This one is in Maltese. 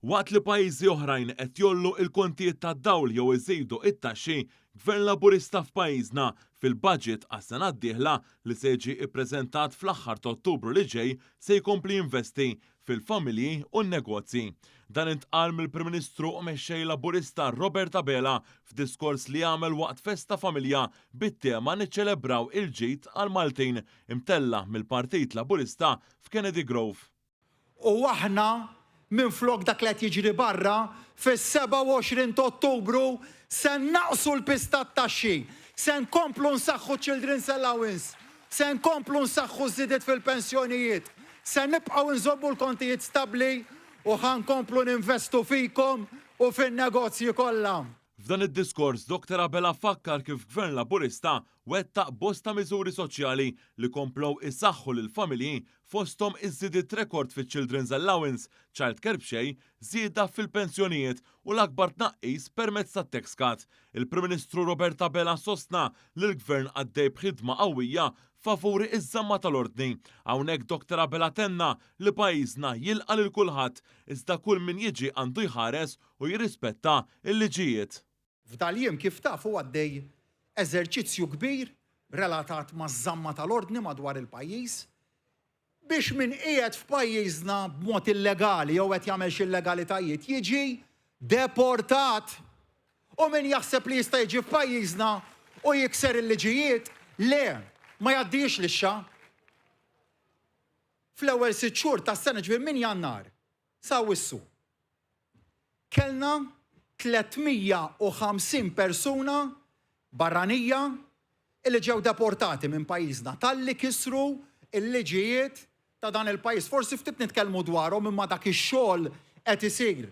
Waqt li pajjiżi oħrajn qed jollu l-kontijiet tad-dawl jew iżidu it-taxxi, Gvern Laburista f'pajjiżna fil-budget għas-sena d-dieħla li se jiġi ppreżentat fl-aħħar ta' Ottubru li ġej se jkompli jinvesti fil-familji u n-negozji. Dan intqal mill-Prim Ministru u mexxej Laburista Robert Abela f'diskors li għamel waqt festa familja bit-tema niċċelebraw il-ġid għal Maltin imtella mill-Partit Laburista f'Kennedy Grove. U aħna minflok dak li qed jiġri barra fis-27 ta' Ottubru se naqsu l-pista tat-taxxi, se nkomplu nsaħħu Children's Allowance, se nkomplu nsaħħu żidiet fil-pensjonijiet, se nibqgħu nżommu l-kontijiet stabbli u ħankomplu ninvestu fikom u fin-negozji kollha. F'dan id-diskors Dr. Abela fakkar kif Gvern Laburista wettaq bosta miżuri soċjali li komplow isaħħu lil familji fosthom iż-żidiet rekord fiċ-Children's Allowance, Child Care b'xejn, żieda fil-pensjonijiet u l-akbar tnaqqis permezz tat-tax cut. Il-Prim Ministru Robert Abela sostna li l-Gvern għaddej b'ħidma qawwija favuri iż-żamma tal-ordni. Hawnhekk Dr. Abela tenna li pajjiżna jilqa' lil kulħadd iżda kull min jiġi għandu jħares u jirrispetta l-liġijiet. F'dal-jiem kif tafu għaddej eżerċizzju kbir relatat maż-żamma tal-ordni madwar il-pajjiż biex min qiegħed f'pajjiżna b'mod illegali jew qed jagħmel xi illegalitajiet jiġi deportat. U min jaħseb li jista' jiġi f'pajjiżna u jikser il-liġijiet, le, ma jgħaddix lixxa. Fl-ewwel 6 xhur tas-sena ġifier minn Jannar sa wissu kellna 350 persuna barranija illi ġew deportati minn pajjiżna talli kisru il-liġijiet ta' dan il-pajjiż. Forsi ftit nitkellmu dwarhom imma dak ix-xogħol qed isir.